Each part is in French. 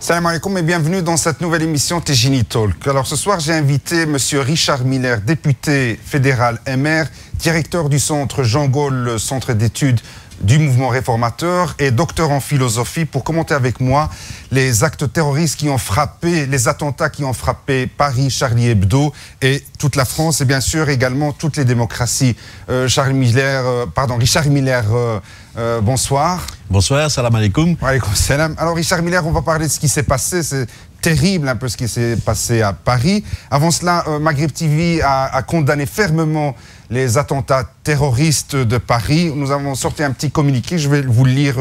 Salam alaikum et bienvenue dans cette nouvelle émission Tejini Talk. Alors ce soir, j'ai invité M. Richard Miller, député fédéral MR, directeur du centre Jean Gaulle, centre d'études du mouvement réformateur et docteur en philosophie pour commenter avec moi les actes terroristes qui ont frappé, les attentats qui ont frappé Paris, Charlie Hebdo et toute la France et bien sûr également toutes les démocraties. Richard Miller, bonsoir. Bonsoir, salam alaikum. Wa alaikum salam. Alors Richard Miller, on va parler de ce qui s'est passé. C'est terrible un peu ce qui s'est passé à Paris. Avant cela, Maghreb TV a condamné fermement les attentats terroristes de Paris. Nous avons sorti un petit communiqué, je vais vous le lire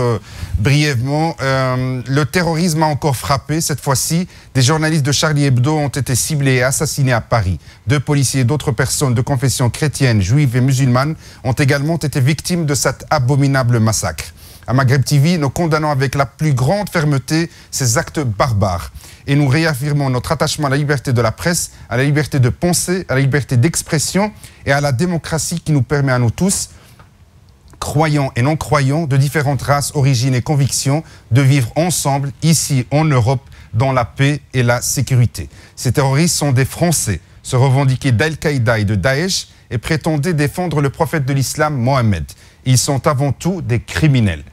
brièvement. Le terrorisme a encore frappé. Cette fois-ci, des journalistes de Charlie Hebdo ont été ciblés et assassinés à Paris. 2 policiers et d'autres personnes de confession chrétienne, juive et musulmane ont également été victimes de cet abominable massacre. À Maghreb TV, nous condamnons avec la plus grande fermeté ces actes barbares. Et nous réaffirmons notre attachement à la liberté de la presse, à la liberté de penser, à la liberté d'expression et à la démocratie qui nous permet à nous tous, croyants et non-croyants, de différentes races, origines et convictions, de vivre ensemble, ici en Europe, dans la paix et la sécurité. Ces terroristes sont des Français, se revendiquaient d'Al-Qaïda et de Daesh et prétendaient défendre le prophète de l'islam, Mohammed. Ils sont avant tout des criminels.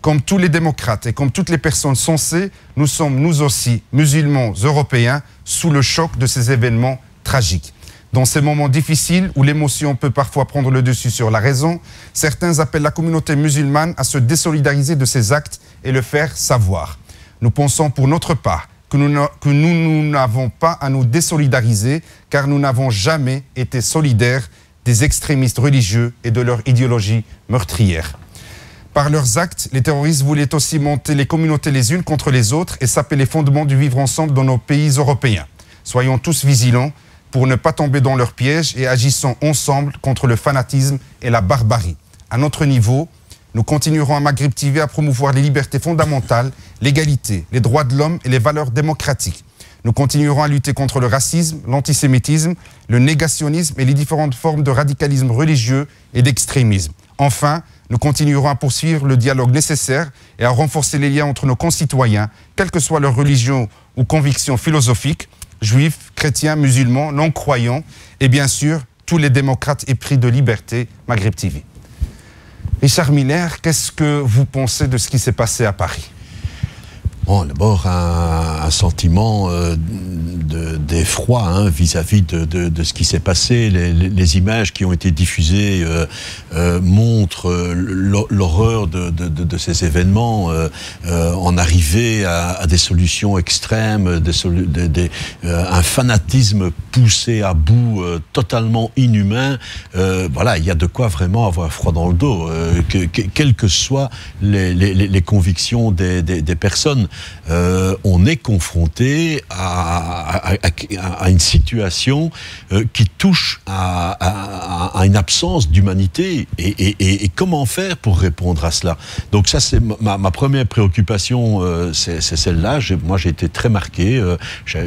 Comme tous les démocrates et comme toutes les personnes sensées, nous sommes nous aussi, musulmans européens, sous le choc de ces événements tragiques. Dans ces moments difficiles où l'émotion peut parfois prendre le dessus sur la raison, certains appellent la communauté musulmane à se désolidariser de ces actes et le faire savoir. Nous pensons pour notre part que nous n'avons pas à nous désolidariser car nous n'avons jamais été solidaires des extrémistes religieux et de leur idéologie meurtrière. Par leurs actes, les terroristes voulaient aussi monter les communautés les unes contre les autres et saper les fondements du vivre ensemble dans nos pays européens. Soyons tous vigilants pour ne pas tomber dans leurs pièges et agissons ensemble contre le fanatisme et la barbarie. À notre niveau, nous continuerons à Maghreb TV à promouvoir les libertés fondamentales, l'égalité, les droits de l'homme et les valeurs démocratiques. Nous continuerons à lutter contre le racisme, l'antisémitisme, le négationnisme et les différentes formes de radicalisme religieux et d'extrémisme. Enfin, nous continuerons à poursuivre le dialogue nécessaire et à renforcer les liens entre nos concitoyens, quelle que soit leur religion ou conviction philosophique, juifs, chrétiens, musulmans, non-croyants, et bien sûr, tous les démocrates épris de liberté, Maghreb TV. Richard Miller, qu'est-ce que vous pensez de ce qui s'est passé à Paris ? Bon, d'abord, un sentiment d'effroi vis-à-vis de ce qui s'est passé. Les images qui ont été diffusées montrent l'horreur de ces événements, en arriver à des solutions extrêmes, un fanatisme poussé à bout, totalement inhumain. Voilà, il y a de quoi vraiment avoir froid dans le dos, quelles que soient les convictions des personnes. On est confronté à une situation qui touche à une absence d'humanité et comment faire pour répondre à cela. Donc ça, c'est ma première préoccupation, c'est celle-là. Moi, j'ai été très marqué.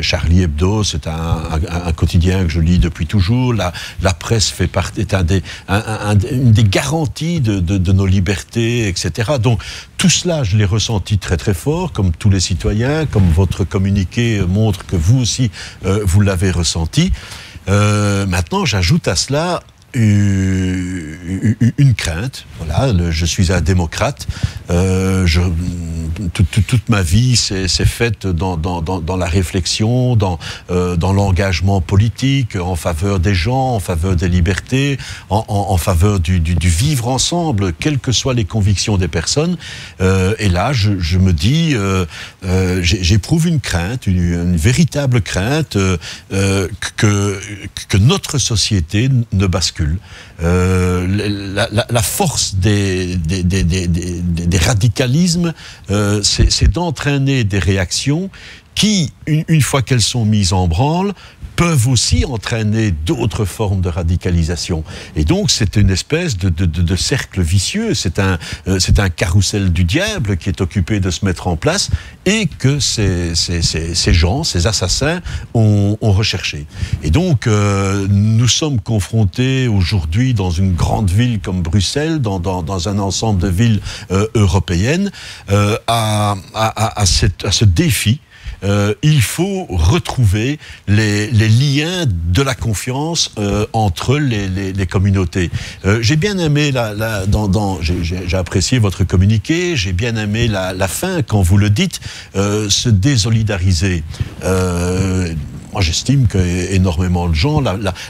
Charlie Hebdo, c'est un quotidien que je lis depuis toujours. La presse est une des garanties de nos libertés, etc. Donc tout cela, je l'ai ressenti très très fort, comme tous les citoyens, comme votre communiqué montre que vous aussi, vous l'avez ressenti. Maintenant, j'ajoute à cela une crainte. Voilà, je suis un démocrate. Toute ma vie s'est faite dans la réflexion, dans l'engagement politique, en faveur des gens, en faveur des libertés, en faveur du vivre ensemble, quelles que soient les convictions des personnes. Et là, je me dis, j'éprouve une crainte, une véritable crainte que notre société ne bascule. La force des radicalismes, c'est d'entraîner des réactions qui, une fois qu'elles sont mises en branle, peuvent aussi entraîner d'autres formes de radicalisation. Et donc, c'est une espèce de cercle vicieux, c'est un carrousel du diable qui est occupé de se mettre en place et que ces gens, ces assassins, ont recherché. Et donc, nous sommes confrontés aujourd'hui dans une grande ville comme Bruxelles, dans un ensemble de villes européennes, à ce défi il faut retrouver les liens de la confiance entre les communautés. J'ai bien aimé j'ai apprécié votre communiqué, j'ai bien aimé la fin quand vous le dites, se désolidariser. Moi, j'estime qu'énormément de gens,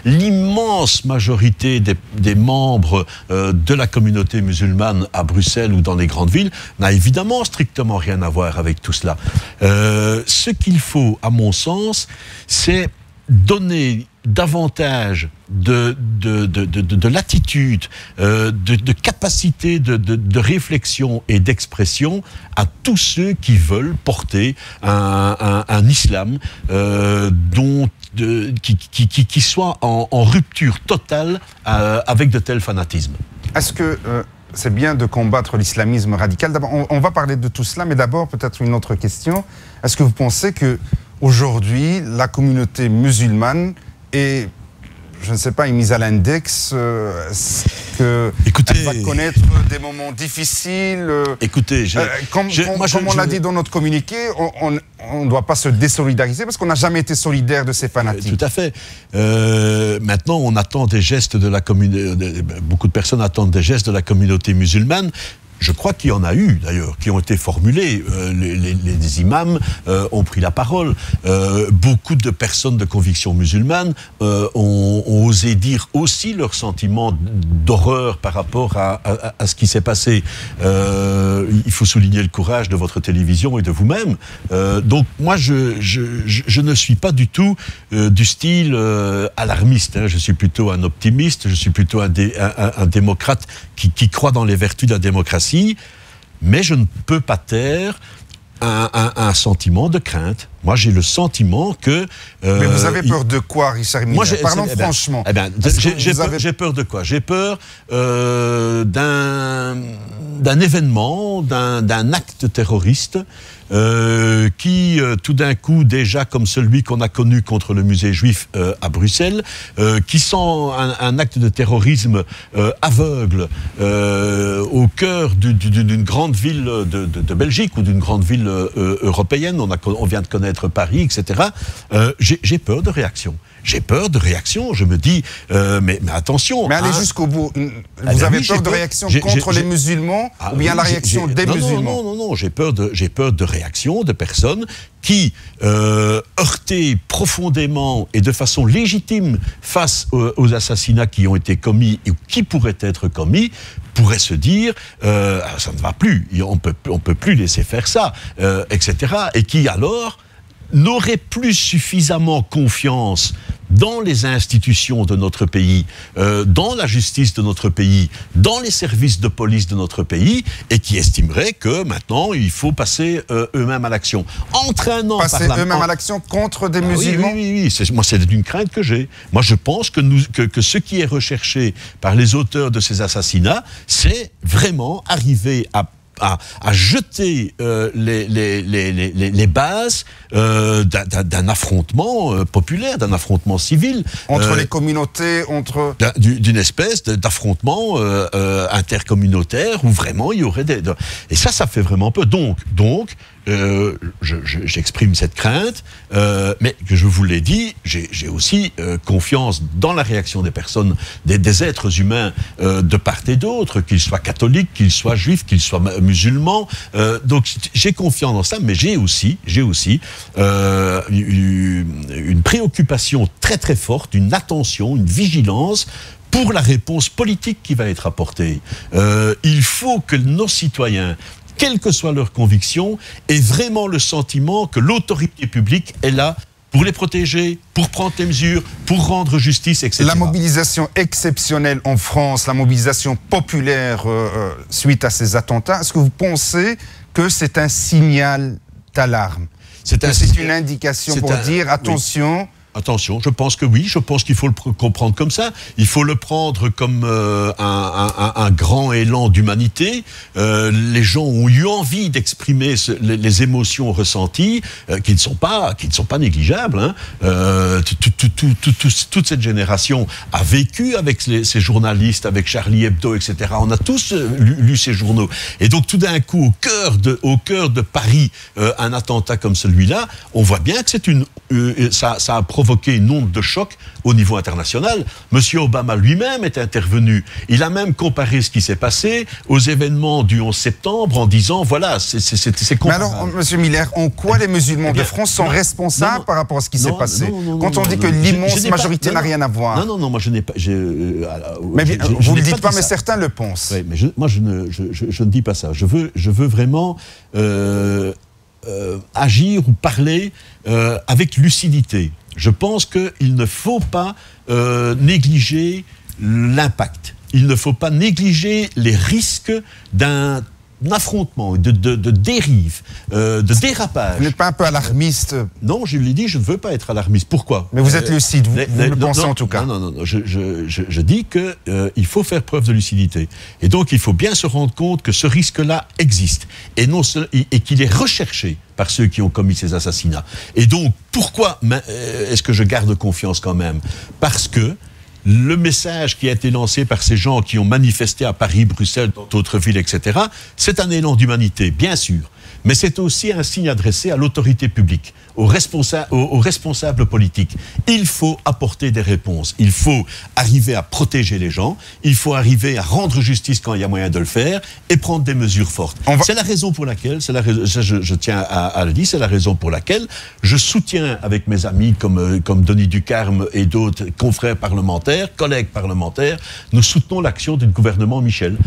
l'immense majorité des membres de la communauté musulmane à Bruxelles ou dans les grandes villes n'a évidemment strictement rien à voir avec tout cela. Ce qu'il faut, à mon sens, c'est donner davantage de latitude, de capacité de réflexion et d'expression à tous ceux qui veulent porter un islam qui soit en rupture totale avec de tels fanatismes. Est-ce que c'est bien de combattre l'islamisme radical? D'abord, on va parler de tout cela, mais d'abord peut-être une autre question. Est-ce que vous pensez que aujourd'hui la communauté musulmane est, je ne sais pas, mise à l'index, qu'elle va connaître des moments difficiles. Écoutez, comme on l'a dit dans notre communiqué, on ne doit pas se désolidariser parce qu'on n'a jamais été solidaire de ces fanatiques. Tout à fait. Maintenant, on attend des gestes de la communauté. Beaucoup de personnes attendent des gestes de la communauté musulmane. Je crois qu'il y en a eu, d'ailleurs, qui ont été formulés. Les imams ont pris la parole. Beaucoup de personnes de conviction musulmane ont osé dire aussi leur sentiment d'horreur par rapport à ce qui s'est passé. Il faut souligner le courage de votre télévision et de vous-même. Donc, moi, je ne suis pas du tout du style alarmiste. Je suis plutôt un optimiste, je suis plutôt un démocrate qui croit dans les vertus de la démocratie. Mais je ne peux pas taire un sentiment de crainte. Moi, j'ai le sentiment que... mais vous avez peur de quoi, Richard Miller? Parlons franchement. J'ai peur de quoi? J'ai peur d'un événement, d'un acte terroriste qui, tout d'un coup, déjà comme celui qu'on a connu contre le musée juif à Bruxelles, qui sent un acte de terrorisme aveugle au cœur d'une grande ville de Belgique ou d'une grande ville européenne. On vient de connaître Paris, etc. J'ai peur de réaction. J'ai peur de réaction, je me dis, mais attention... Mais allez jusqu'au bout. Vous avez peur de réaction contre les musulmans ou bien la réaction des musulmans? Non, j'ai peur de réaction de personnes qui, heurtées profondément et de façon légitime face aux assassinats qui ont été commis ou qui pourraient être commis, pourraient se dire ça ne va plus, on peut plus laisser faire ça, etc. Et qui alors n'auraient plus suffisamment confiance dans les institutions de notre pays, dans la justice de notre pays, dans les services de police de notre pays, et qui estimeraient que maintenant il faut passer eux-mêmes à l'action. Passer eux-mêmes à l'action contre des musulmans? Oui. Moi, c'est une crainte que j'ai. Moi, je pense que ce qui est recherché par les auteurs de ces assassinats, c'est vraiment arriver à jeter les bases d'un affrontement populaire, d'un affrontement civil. Entre les communautés, d'une espèce d'affrontement intercommunautaire où vraiment il y aurait des... Et ça fait vraiment peur. Donc j'exprime cette crainte, mais que je vous l'ai dit, j'ai aussi confiance dans la réaction des personnes, des êtres humains de part et d'autre, qu'ils soient catholiques, qu'ils soient juifs, qu'ils soient musulmans. Donc j'ai confiance dans ça, mais j'ai aussi une préoccupation très très forte, une attention, une vigilance pour la réponse politique qui va être apportée. Il faut que nos citoyens, quelles que soient leurs convictions, aient vraiment le sentiment que l'autorité publique est là pour les protéger, pour prendre des mesures, pour rendre justice, etc. La mobilisation exceptionnelle en France, la mobilisation populaire suite à ces attentats, est-ce que vous pensez que c'est un signal d'alarme? C'est une indication pour dire, attention, Attention, je pense que oui, je pense qu'il faut le comprendre comme ça. Il faut le prendre comme un grand élan d'humanité. Les gens ont eu envie d'exprimer les émotions ressenties, qui ne sont pas négligeables. Hein. Toute cette génération a vécu avec ces journalistes, avec Charlie Hebdo, etc. On a tous lu ces journaux. Et donc tout d'un coup, au cœur de Paris, un attentat comme celui-là, on voit bien que ça a provoqué une onde de choc au niveau international. Monsieur Obama lui-même est intervenu. Il a même comparé ce qui s'est passé aux événements du 11 septembre en disant, voilà, c'est comparable. Mais alors, Monsieur Miller, en quoi les musulmans de France sont responsables par rapport à ce qui s'est passé? Quand on dit que l'immense majorité n'a rien à voir. Non, moi je n'ai pas... mais vous ne le dites pas, mais certains le pensent. Oui, mais moi je ne dis pas ça. Je veux vraiment agir ou parler avec lucidité. Je pense qu'il ne faut pas négliger l'impact. Il ne faut pas négliger les risques d'un affrontement, de dérive, de dérapage. Vous n'êtes pas un peu alarmiste? Non, je l'ai dit, je ne veux pas être alarmiste. Pourquoi? Mais vous êtes lucide, vous le pensez en tout cas. Non, je dis qu'il faut faire preuve de lucidité. Et donc, il faut bien se rendre compte que ce risque-là existe. Et qu'il est recherché par ceux qui ont commis ces assassinats. Et donc, pourquoi est-ce que je garde confiance quand même? Parce que le message qui a été lancé par ces gens qui ont manifesté à Paris, Bruxelles, dans d'autres villes, etc., c'est un élan d'humanité, bien sûr. Mais c'est aussi un signe adressé à l'autorité publique, aux responsables politiques. Il faut apporter des réponses. Il faut arriver à protéger les gens. Il faut arriver à rendre justice quand il y a moyen de le faire et prendre des mesures fortes. C'est la raison pour laquelle, je tiens à le dire, c'est la raison pour laquelle je soutiens avec mes amis comme Denis Ducarme et d'autres confrères parlementaires, collègues parlementaires, nous soutenons l'action du gouvernement Michel.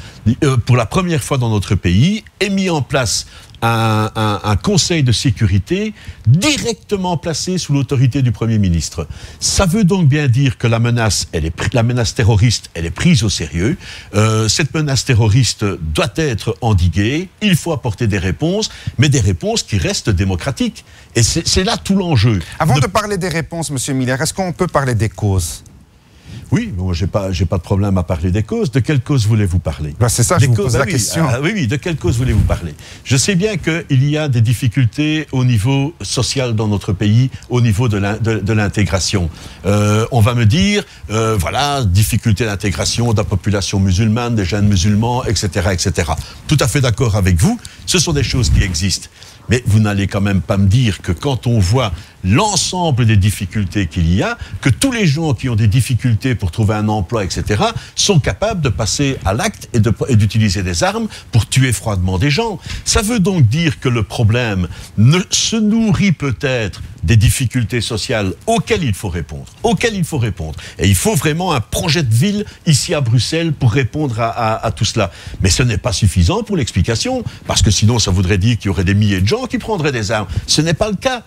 Pour la première fois dans notre pays, est mis en place un conseil de sécurité directement placé sous l'autorité du Premier ministre. Ça veut donc bien dire que la menace terroriste, elle est prise au sérieux. Cette menace terroriste doit être endiguée. Il faut apporter des réponses, mais des réponses qui restent démocratiques. Et c'est là tout l'enjeu. Avant de parler des réponses, Monsieur Miller, est-ce qu'on peut parler des causes? Oui, moi j'ai pas de problème à parler des causes. De quelle cause voulez-vous parler? C'est ça, je vous pose la question. Oui, de quelle cause voulez-vous parler? Je sais bien qu'il y a des difficultés au niveau social dans notre pays, au niveau de l'intégration. On va me dire, voilà, difficulté d'intégration de la population musulmane, des jeunes musulmans, etc., etc. Tout à fait d'accord avec vous, ce sont des choses qui existent. Mais vous n'allez quand même pas me dire que quand on voit l'ensemble des difficultés qu'il y a, que tous les gens qui ont des difficultés pour trouver un emploi, etc., sont capables de passer à l'acte et d'utiliser des armes pour tuer froidement des gens. Ça veut donc dire que le problème se nourrit peut-être des difficultés sociales auxquelles il faut répondre. Et il faut vraiment un projet de ville ici à Bruxelles pour répondre à tout cela. Mais ce n'est pas suffisant pour l'explication, parce que sinon ça voudrait dire qu'il y aurait des milliers de gens qui prendraient des armes. Ce n'est pas le cas.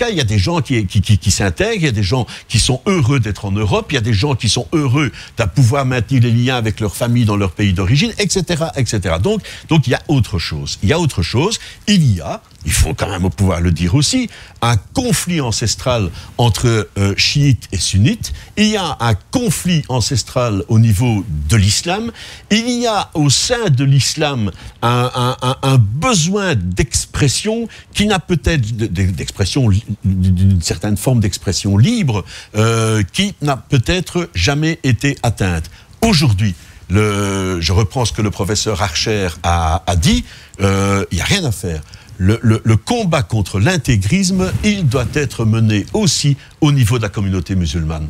Il y a des gens qui s'intègrent, il y a des gens qui sont heureux d'être en Europe, il y a des gens qui sont heureux de pouvoir maintenir les liens avec leur famille dans leur pays d'origine, etc., etc. Donc il y a autre chose. Il faut quand même pouvoir le dire aussi, un conflit ancestral entre chiites et sunnites. Il y a un conflit ancestral au niveau de l'islam. Il y a au sein de l'islam un besoin d'expression qui n'a peut-être d'une certaine forme d'expression libre qui n'a peut-être jamais été atteinte. Aujourd'hui, je reprends ce que le professeur Archer a dit, il n'y a rien à faire. Le combat contre l'intégrisme, il doit être mené aussi au niveau de la communauté musulmane.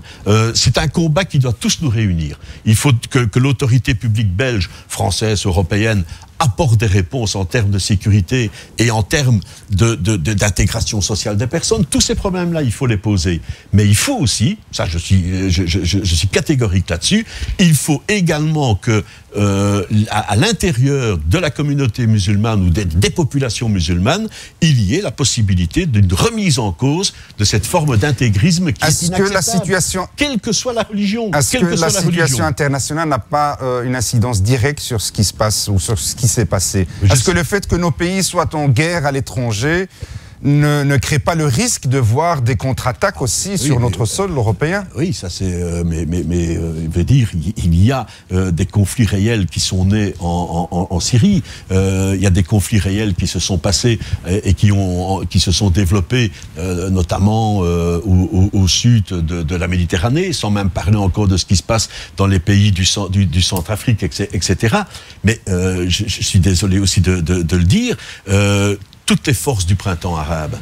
C'est un combat qui doit tous nous réunir. Il faut que l'autorité publique belge, française, européenne apporte des réponses en termes de sécurité et en termes d'intégration sociale des personnes. Tous ces problèmes-là, il faut les poser. Mais il faut aussi, ça je suis catégorique là-dessus, il faut également que à l'intérieur de la communauté musulmane ou des populations musulmanes, il y ait la possibilité d'une remise en cause de cette forme d'intégrisme qui est inacceptable, quelle que soit la religion. Est-ce que la situation internationale n'a pas une incidence directe sur ce qui se passe ou sur ce qui s'est passé? Est-ce que le fait que nos pays soient en guerre à l'étranger ne crée pas le risque de voir des contre-attaques aussi sur notre sol européen? Oui, ça c'est... je veux dire, il y a des conflits réels qui sont nés en Syrie. Il y a des conflits réels qui se sont passés et qui se sont développés, notamment au sud de la Méditerranée, sans même parler encore de ce qui se passe dans les pays du Centrafrique, etc. Mais je suis désolé aussi de le dire, toutes les forces du printemps arabe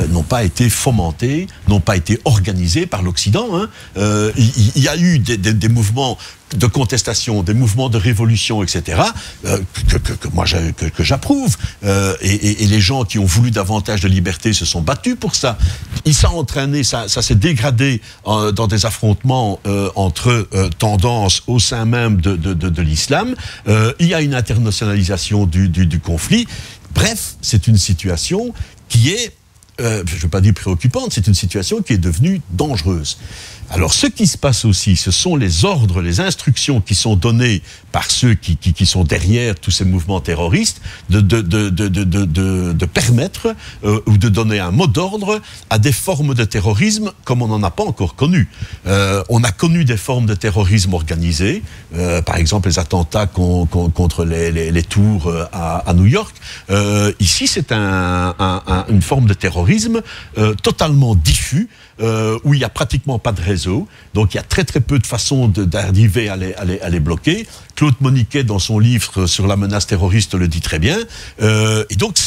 n'ont pas été fomentées, n'ont pas été organisées par l'Occident. Il y a eu des mouvements de contestation, des mouvements de révolution, etc., que j'approuve. Et les gens qui ont voulu davantage de liberté se sont battus pour ça. Ça a entraîné, ça s'est dégradé dans des affrontements entre tendances au sein même de l'islam. Il y a une internationalisation du conflit. Bref, c'est une situation qui est, je ne veux pas dire préoccupante, c'est une situation qui est devenue dangereuse. Alors, ce qui se passe aussi, ce sont les ordres, les instructions qui sont données par ceux qui sont derrière tous ces mouvements terroristes de permettre ou de donner un mot d'ordre à des formes de terrorisme comme on n'en a pas encore connu. On a connu des formes de terrorisme organisées, par exemple les attentats contre les tours à New York. Ici, c'est une forme de terrorisme totalement diffus, où il n'y a pratiquement pas de réseau, donc il y a très très peu de façons d'arriver à les bloquer. Claude Moniquet, dans son livre sur la menace terroriste, le dit très bien. Et donc,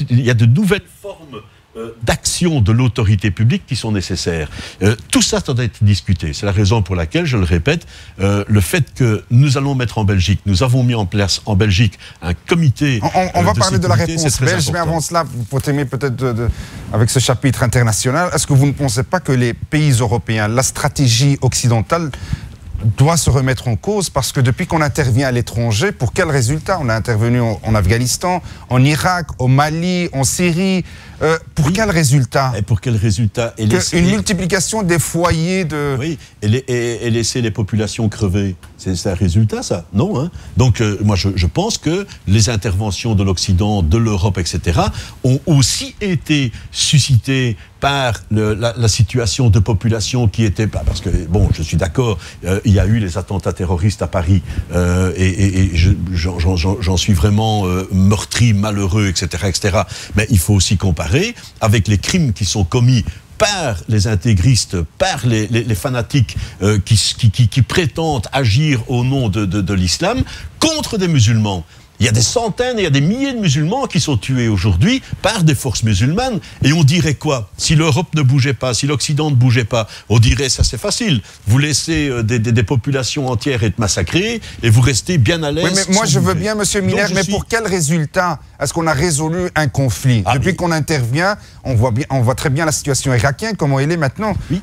il y a de nouvelles formes d'action de l'autorité publique qui sont nécessaires. Tout ça doit être discuté. C'est la raison pour laquelle, je le répète, le fait que nous allons mettre en Belgique, nous avons mis en place en Belgique un comité. On va parler de la réponse belge, mais avant cela, pour terminer peut-être avec ce chapitre international, est-ce que vous ne pensez pas que les pays européens, la stratégie occidentale doit se remettre en cause, parce que depuis qu'on intervient à l'étranger, pour quel résultat? On a intervenu en Afghanistan, en Irak, au Mali, en Syrie. Pour quel résultat? Et pour quel résultat? Une multiplication des foyers de... Oui, et laisser les populations crever. C'est un résultat, ça? Non, hein? Donc, moi, je pense que les interventions de l'Occident, de l'Europe, etc., ont aussi été suscitées par la situation de population qui était... Parce que, bon, je suis d'accord, il y a eu les attentats terroristes à Paris, et j'en suis vraiment meurtri, malheureux, etc., etc. Mais il faut aussi comparer avec les crimes qui sont commis par les intégristes, par les fanatiques qui prétendent agir au nom de l'islam contre des musulmans. Il y a des centaines et il y a des milliers de musulmans qui sont tués aujourd'hui par des forces musulmanes. Et on dirait quoi? Si l'Europe ne bougeait pas, si l'Occident ne bougeait pas, on dirait ça c'est facile. Vous laissez des populations entières être massacrées et vous restez bien à l'aise. Oui, mais moi je veux bien, monsieur Miller, mais pour quel résultat est-ce qu'on a résolu un conflit? Depuis qu'on intervient, on voit très bien la situation irakienne, comment elle est maintenant. Oui.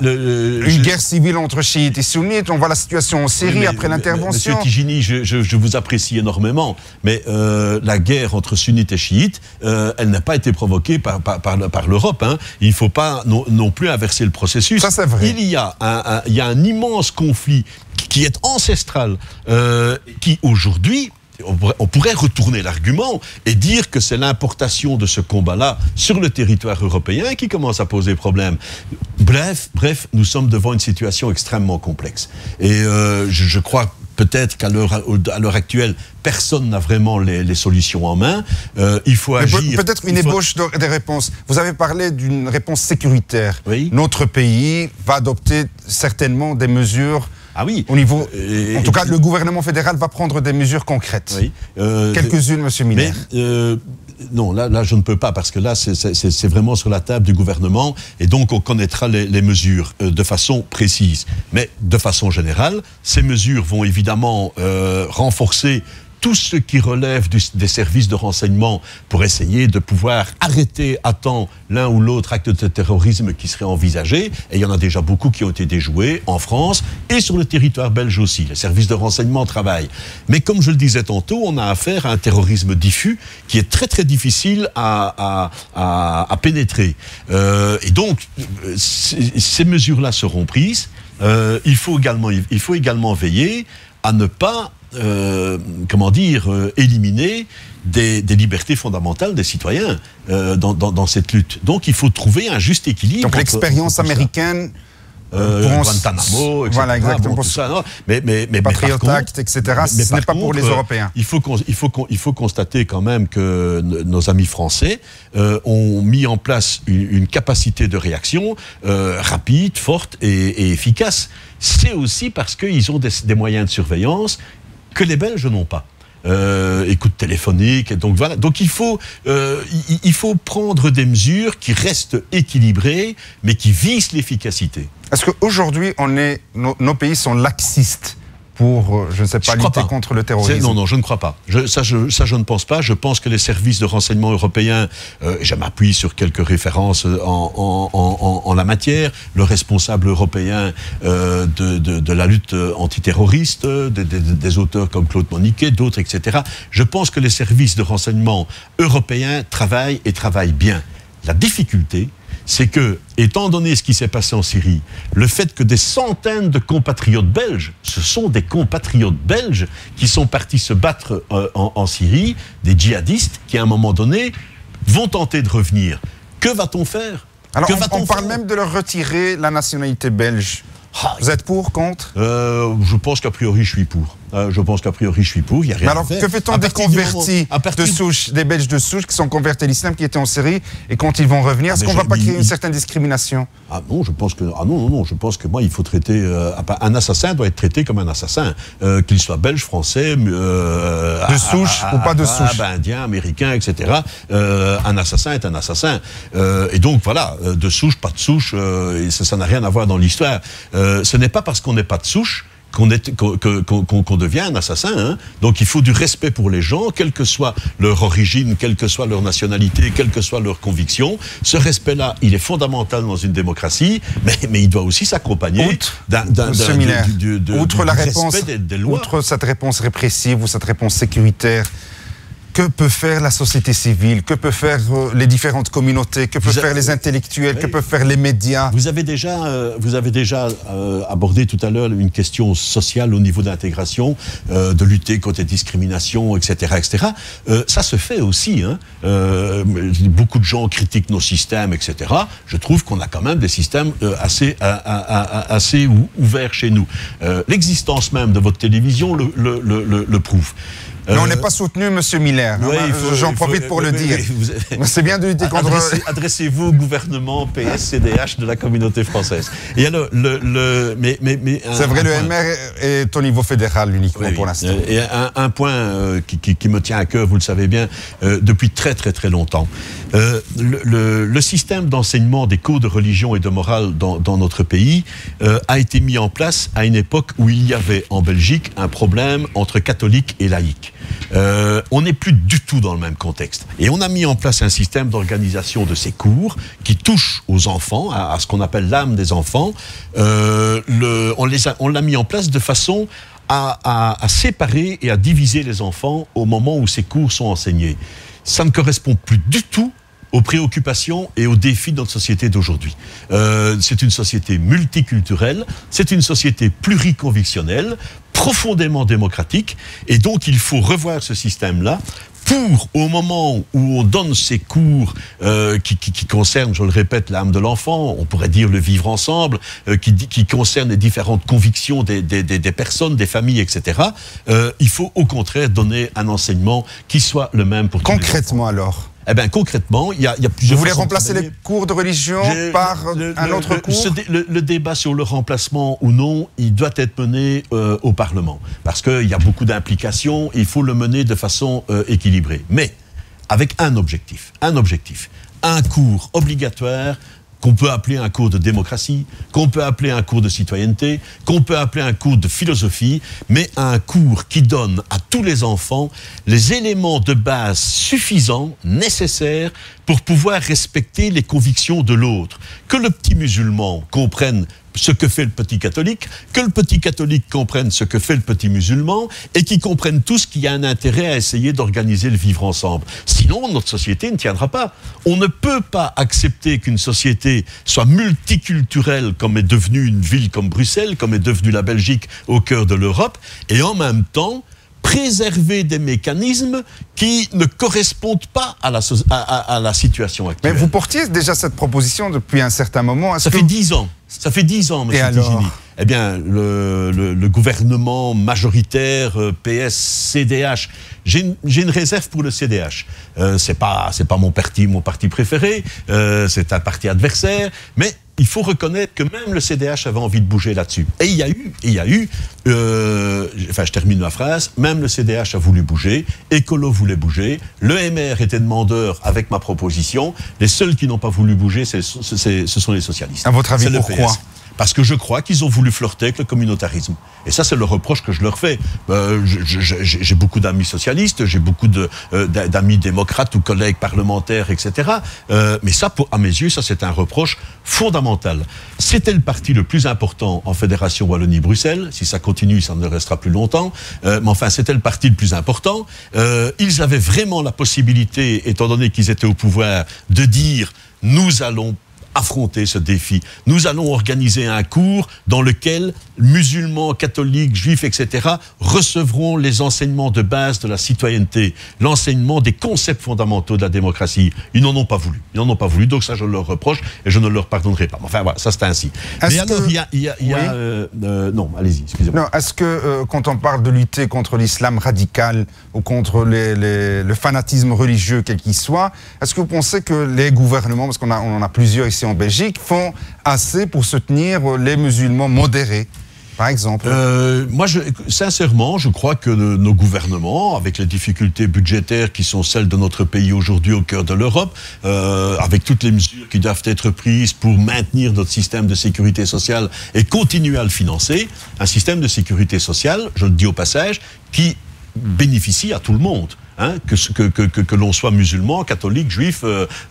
Une guerre civile entre chiites et sunnites, on voit la situation en Syrie après l'intervention. Monsieur Tigini, je vous apprécie énormément. Mais la guerre entre sunnites et chiites, elle n'a pas été provoquée par l'Europe. Hein. Il ne faut pas non plus inverser le processus. Ça, c'est vrai. Il y a un immense conflit qui est ancestral, qui aujourd'hui... On pourrait retourner l'argument et dire que c'est l'importation de ce combat-là sur le territoire européen qui commence à poser problème. Bref, nous sommes devant une situation extrêmement complexe. Et je crois peut-être qu'à l'heure actuelle, personne n'a vraiment les solutions en main. Il faut agir... Peut-être une ébauche des réponses. Vous avez parlé d'une réponse sécuritaire. Oui. Notre pays va adopter certainement des mesures... Ah oui. Au niveau, en tout cas, le gouvernement fédéral va prendre des mesures concrètes. Oui. Quelques-unes, monsieur Miller. Non, là, je ne peux pas, parce que là, c'est vraiment sur la table du gouvernement, et donc on connaîtra les mesures de façon précise. Mais de façon générale, ces mesures vont évidemment renforcer tout ce qui relève des services de renseignement pour essayer de pouvoir arrêter à temps l'un ou l'autre acte de terrorisme qui serait envisagé. Et il y en a déjà beaucoup qui ont été déjoués en France et sur le territoire belge aussi. Les services de renseignement travaillent. Mais comme je le disais tantôt, on a affaire à un terrorisme diffus qui est très très difficile à pénétrer. Et donc, ces mesures-là seront prises. Il faut également veiller à ne pas comment dire, éliminer des libertés fondamentales des citoyens dans cette lutte. Donc il faut trouver un juste équilibre. Donc l'expérience américaine... Guantanamo, etc. Voilà, exactement. Bon, tout ça, non. Mais Patriot Act, etc. Ce n'est pas pour les Européens. Il faut constater quand même que nos amis français ont mis en place une capacité de réaction rapide, forte et efficace. C'est aussi parce qu'ils ont des moyens de surveillance que les Belges n'ont pas. Écoute téléphonique, et donc voilà. Donc il faut prendre des mesures qui restent équilibrées, mais qui visent l'efficacité. Est-ce qu'aujourd'hui, nos pays sont laxistes pour, je ne sais pas, lutter contre le terrorisme? Non, je ne crois pas. Ça, je ne pense pas. Je pense que les services de renseignement européens, je m'appuie sur quelques références en la matière, le responsable européen de la lutte antiterroriste, des auteurs comme Claude Moniquet, d'autres, etc. Je pense que les services de renseignement européens travaillent bien. La difficulté, c'est que, étant donné ce qui s'est passé en Syrie, le fait que des centaines de compatriotes belges, ce sont des compatriotes belges qui sont partis se battre en Syrie, des djihadistes qui, à un moment donné, vont tenter de revenir. Que va-t-on faire? Alors, on parle même de leur retirer la nationalité belge. Vous êtes pour, contre? Je pense qu'a priori, je suis pour. Il y a rien à faire. Que fait-on des convertis de souche, des Belges de souche qui sont convertis à l'islam, qui étaient en Syrie, et quand ils vont revenir, est-ce qu'on ne va pas créer une certaine discrimination? Non, je pense que moi, il faut traiter... un assassin doit être traité comme un assassin, qu'il soit belge, français... de souche ou pas de souche? Indien, américain, etc. Un assassin est un assassin. Et donc, voilà, de souche, pas de souche, ça n'a rien à voir dans l'histoire. Ce n'est pas parce qu'on n'est pas de souche qu'on devient un assassin. Hein. Donc il faut du respect pour les gens, quelle que soit leur origine, quelle que soit leur nationalité, quelle que soit leur conviction. Ce respect-là, il est fondamental dans une démocratie, mais il doit aussi s'accompagner outre la réponse, des lois. Outre cette réponse répressive ou cette réponse sécuritaire, que peut faire la société civile? Que peuvent faire les différentes communautés? Que peuvent faire les intellectuels? Que peuvent faire les médias? Vous avez déjà abordé tout à l'heure une question sociale au niveau d'intégration, de lutter contre les discriminations, etc. etc. Ça se fait aussi. Hein. Beaucoup de gens critiquent nos systèmes, etc. Je trouve qu'on a quand même des systèmes assez ouverts chez nous. L'existence même de votre télévision le prouve. Mais on n'est pas soutenu, Monsieur Miller. Ouais, j'en profite pour le dire. C'est bien de lutter contre... Adressez-vous au gouvernement PS-CDH de la communauté française. Et alors, c'est vrai, le MR est au niveau fédéral uniquement pour l'instant. Et un point qui me tient à cœur, vous le savez bien, depuis très longtemps. Le système d'enseignement des cours de religion et de morale dans notre pays a été mis en place à une époque où il y avait en Belgique un problème entre catholiques et laïcs. On n'est plus du tout dans le même contexte. Et on a mis en place un système d'organisation de ces cours qui touche aux enfants, à ce qu'on appelle l'âme des enfants. On l'a mis en place de façon à séparer et à diviser les enfants au moment où ces cours sont enseignés. Ça ne correspond plus du tout aux préoccupations et aux défis de notre société d'aujourd'hui. C'est une société multiculturelle, c'est une société pluriconvictionnelle, profondément démocratique, et donc il faut revoir ce système-là pour, au moment où on donne ces cours qui concernent, je le répète, l'âme de l'enfant, on pourrait dire le vivre ensemble, qui concernent les différentes convictions des personnes, des familles, etc., il faut au contraire donner un enseignement qui soit le même pour tous les enfants. Concrètement alors? Eh bien, concrètement, il y a plusieurs... Vous voulez remplacer les cours de religion par un autre cours? Le débat sur le remplacement ou non, il doit être mené au Parlement. Parce qu'il y a beaucoup d'implications, il faut le mener de façon équilibrée. Mais avec un objectif. Un cours obligatoire qu'on peut appeler un cours de démocratie, qu'on peut appeler un cours de citoyenneté, qu'on peut appeler un cours de philosophie, mais un cours qui donne à tous les enfants les éléments de base suffisants, nécessaires, pour pouvoir respecter les convictions de l'autre. Que le petit musulman comprenne ce que fait le petit catholique, que le petit catholique comprenne ce que fait le petit musulman, et qu'ils comprennent tous qu'il y a un intérêt à essayer d'organiser le vivre ensemble. Sinon, notre société ne tiendra pas. On ne peut pas accepter qu'une société soit multiculturelle, comme est devenue une ville comme Bruxelles, comme est devenue la Belgique au cœur de l'Europe, et en même temps préserver des mécanismes qui ne correspondent pas à la situation actuelle. Mais vous portiez déjà cette proposition depuis un certain moment. Ça fait 10 ans. Ça fait 10 ans, M. Tigini. Eh bien, le gouvernement majoritaire PS-CDH, j'ai une réserve pour le CDH. C'est pas mon parti préféré, c'est un parti adversaire, mais il faut reconnaître que même le CDH avait envie de bouger là-dessus. Et il y a eu, je termine ma phrase, même le CDH a voulu bouger, Écolo voulait bouger, le MR était demandeur avec ma proposition, les seuls qui n'ont pas voulu bouger, ce sont les socialistes. À votre avis, pourquoi ? Parce que je crois qu'ils ont voulu flirter avec le communautarisme. Et ça, c'est le reproche que je leur fais. J'ai beaucoup d'amis socialistes, j'ai beaucoup d'amis démocrates ou collègues parlementaires, etc. Mais ça, à mes yeux, ça c'est un reproche fondamental. C'était le parti le plus important en Fédération Wallonie-Bruxelles. Si ça continue, ça ne restera plus longtemps. Mais enfin, c'était le parti le plus important. Ils avaient vraiment la possibilité, étant donné qu'ils étaient au pouvoir, de dire « nous allons affronter ce défi. Nous allons organiser un cours dans lequel musulmans, catholiques, juifs, etc. recevront les enseignements de base de la citoyenneté, l'enseignement des concepts fondamentaux de la démocratie. Ils n'en ont pas voulu. Ils n'en ont pas voulu, donc ça je leur reproche et je ne leur pardonnerai pas. Enfin voilà, ça c'est ainsi. Mais alors non, allez-y, excusez-moi. Est-ce que quand on parle de lutter contre l'islam radical ou contre le fanatisme religieux quel qu'il soit, est-ce que vous pensez que les gouvernements, parce qu'on en a plusieurs ici en Belgique, font assez pour soutenir les musulmans modérés, par exemple? Moi, sincèrement, je crois que nos gouvernements, avec les difficultés budgétaires qui sont celles de notre pays aujourd'hui au cœur de l'Europe, avec toutes les mesures qui doivent être prises pour maintenir notre système de sécurité sociale et continuer à le financer, un système de sécurité sociale, je le dis au passage, qui bénéficie à tout le monde. Hein, que l'on soit musulman, catholique, juif,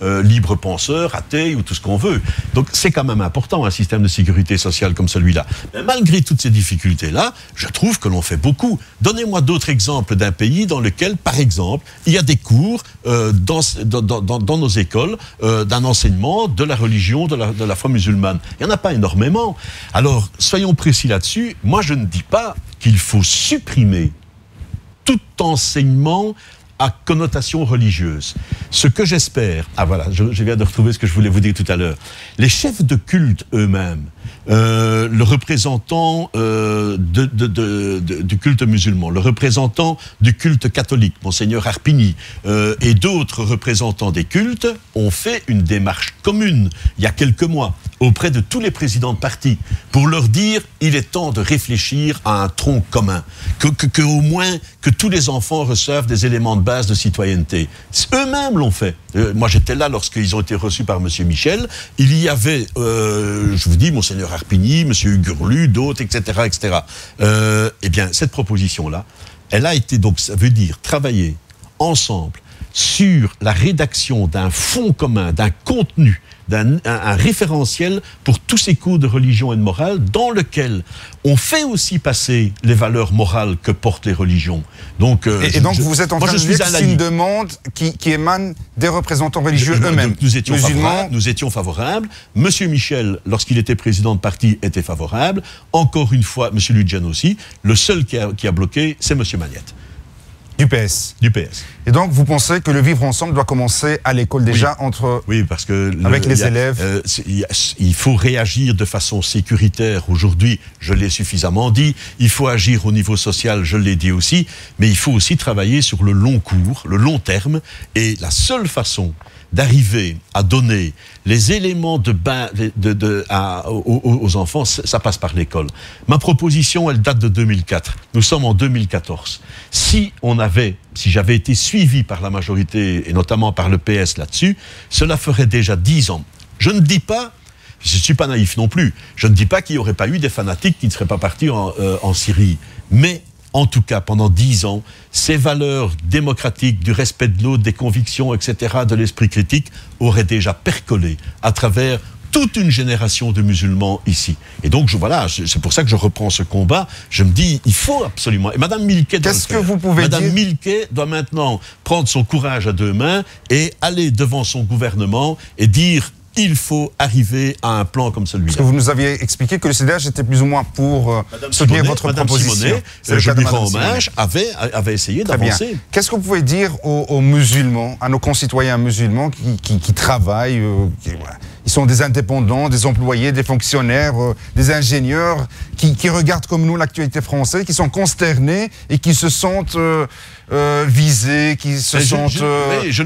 libre penseur, athée ou tout ce qu'on veut. Donc c'est quand même important un système de sécurité sociale comme celui-là. Mais malgré toutes ces difficultés-là, je trouve que l'on fait beaucoup. Donnez-moi d'autres exemples d'un pays dans lequel, par exemple, il y a des cours dans nos écoles d'un enseignement de la religion, de la foi musulmane. Il n'y en a pas énormément. Alors, soyons précis là-dessus. Moi, je ne dis pas qu'il faut supprimer tout enseignement à connotation religieuse. Ce que j'espère... Ah voilà, je viens de retrouver ce que je voulais vous dire tout à l'heure. Les chefs de culte eux-mêmes, le représentant du culte musulman, le représentant du culte catholique, Monseigneur Harpigny, et d'autres représentants des cultes ont fait une démarche commune, il y a quelques mois, auprès de tous les présidents de partis, pour leur dire il est temps de réfléchir à un tronc commun, au moins que tous les enfants reçoivent des éléments de base de citoyenneté. Eux-mêmes l'ont fait. Moi j'étais là lorsqu'ils ont été reçus par M. Michel. Il y avait, je vous dis, Monseigneur Harpigny, M. Hugurlu, d'autres, etc. etc. Eh bien, cette proposition-là, elle a été, donc ça veut dire travailler ensemble sur la rédaction d'un fond commun, d'un contenu, un référentiel pour tous ces cours de religion et de morale dans lequel on fait aussi passer les valeurs morales que portent les religions. Donc, donc vous êtes en train de dire que c'est une demande qui émane des représentants religieux eux-mêmes. Nous étions favorables. Monsieur Michel, lorsqu'il était président de parti, était favorable. Encore une fois, Monsieur Ludgen aussi. Le seul qui a bloqué, c'est Monsieur Magnette. Du PS. Du PS. Et donc, vous pensez que le vivre ensemble doit commencer à l'école déjà, oui, parce que avec les élèves. Il faut réagir de façon sécuritaire. Aujourd'hui, je l'ai suffisamment dit. Il faut agir au niveau social, je l'ai dit aussi. Mais il faut aussi travailler sur le long cours, le long terme. Et la seule façon d'arriver à donner les éléments de base aux enfants, ça passe par l'école. Ma proposition, elle date de 2004. Nous sommes en 2014. Si j'avais été suivi par la majorité, et notamment par le PS là-dessus, cela ferait déjà 10 ans. Je ne dis pas, je ne suis pas naïf non plus, je ne dis pas qu'il n'y aurait pas eu des fanatiques qui ne seraient pas partis en Syrie. Mais en tout cas, pendant 10 ans, ces valeurs démocratiques, du respect de l'autre, des convictions, etc., de l'esprit critique, auraient déjà percolé à travers toute une génération de musulmans ici. Et donc, voilà, c'est pour ça que je reprends ce combat. Je me dis, il faut absolument... Et Mme Milquet doit le faire. Mme Milquet doit maintenant prendre son courage à deux mains et aller devant son gouvernement et dire... il faut arriver à un plan comme celui-là. Parce que vous nous aviez expliqué que le CDH était plus ou moins pour soutenir votre proposition. Simonet, je lui rends hommage, avait essayé d'avancer. Qu'est-ce que vous pouvez dire aux musulmans, à nos concitoyens musulmans qui travaillent, ils sont des indépendants, des employés, des fonctionnaires, des ingénieurs, qui regardent comme nous l'actualité française, qui sont consternés et qui se sentent visés, qui se sentent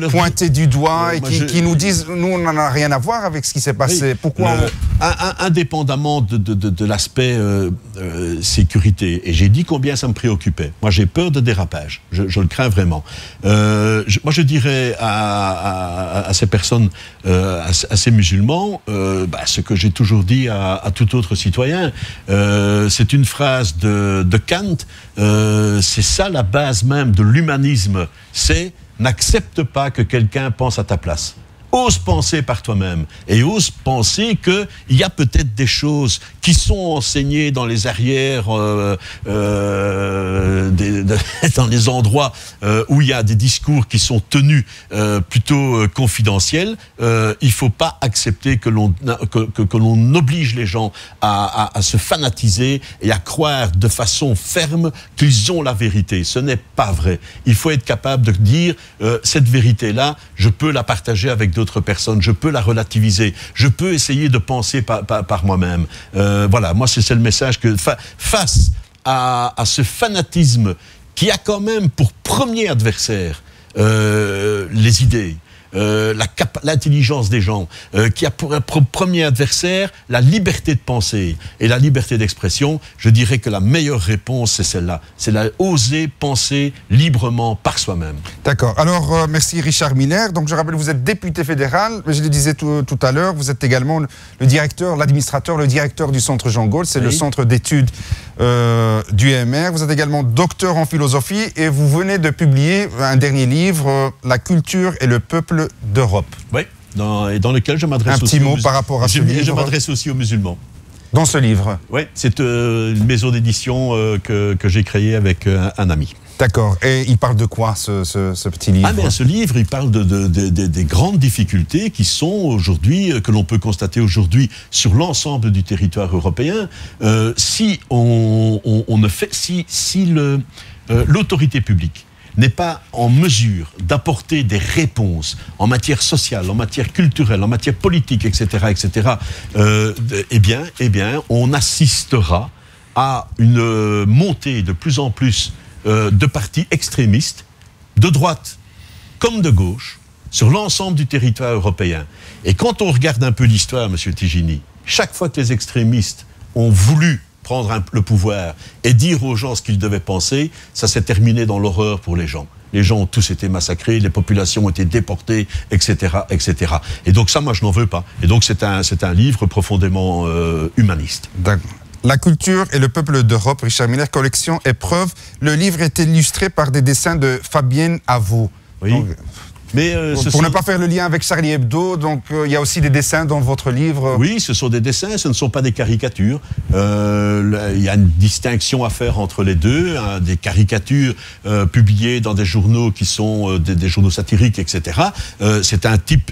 pointés du doigt et qui nous disent, nous on n'en a rien à voir avec ce qui s'est passé. Oui, pourquoi indépendamment de l'aspect sécurité, et j'ai dit combien ça me préoccupait. Moi j'ai peur de dérapage, je le crains vraiment. Moi je dirais à ces personnes, à ces musulmans, ce que j'ai toujours dit à tout autre citoyen. C'est une phrase de Kant, c'est ça la base même de l'humanisme, c'est n'accepte pas que quelqu'un pense à ta place. Ose penser par toi-même et ose penser qu'il y a peut-être des choses qui sont enseignées dans les arrières, dans les endroits où il y a des discours qui sont tenus plutôt confidentiels. Il ne faut pas accepter que l'on oblige les gens à se fanatiser et à croire de façon ferme qu'ils ont la vérité. Ce n'est pas vrai. Il faut être capable de dire cette vérité-là, je peux la partager avec d'autres personnes, je peux la relativiser, je peux essayer de penser par moi-même. Voilà, moi c'est le message que face à ce fanatisme qui a quand même pour premier adversaire les idées, l'intelligence des gens, qui a pour premier adversaire la liberté de penser et la liberté d'expression, je dirais que la meilleure réponse, c'est celle-là. C'est oser penser librement par soi-même. D'accord. Alors, merci Richard Miller. Donc, je rappelle, vous êtes député fédéral, mais je le disais tout à l'heure, vous êtes également le directeur, l'administrateur, le directeur du Centre Jean Gaulle, c'est le centre d'études du MR. Vous êtes également docteur en philosophie et vous venez de publier un dernier livre, La culture et le peuple d'Europe. Oui, dans lequel je m'adresse aussi. Un petit mot par rapport à ce livre. Je m'adresse aussi aux musulmans. Dans ce livre? Oui, c'est une maison d'édition que j'ai créée avec un ami. D'accord. Et il parle de quoi, ce petit livre? Ce livre, il parle des grandes difficultés qui sont aujourd'hui, que l'on peut constater aujourd'hui sur l'ensemble du territoire européen. Si l'autorité publique n'est pas en mesure d'apporter des réponses en matière sociale, en matière culturelle, en matière politique, etc., eh bien, on assistera à une montée de plus en plus de partis extrémistes, de droite comme de gauche, sur l'ensemble du territoire européen. Et quand on regarde un peu l'histoire, M. Tigini, chaque fois que les extrémistes ont voulu prendre le pouvoir et dire aux gens ce qu'ils devaient penser, ça s'est terminé dans l'horreur pour les gens. Les gens ont tous été massacrés, les populations ont été déportées, etc., etc. Et donc ça, moi, je n'en veux pas. Et donc c'est un livre profondément humaniste. D'accord. La culture et le peuple d'Europe, Richard Miller, collection Épreuve. Le livre est illustré par des dessins de Fabienne Avaux. Oui. Donc, pour ne pas faire le lien avec Charlie Hebdo, donc il y a aussi des dessins dans votre livre. Oui, ce sont des dessins, ce ne sont pas des caricatures. Il y a une distinction à faire entre les deux. Hein, des caricatures publiées dans des journaux qui sont des journaux satiriques, etc. C'est un type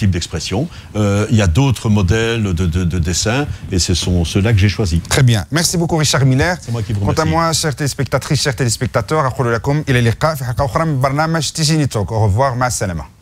d'expression. Il y a d'autres modèles de dessins et ce sont ceux-là que j'ai choisis. Très bien. Merci beaucoup Richard Miller. C'est moi qui vous remercie. Quant à moi, chères téléspectatrices, chers téléspectateurs, au revoir. مع السلامة.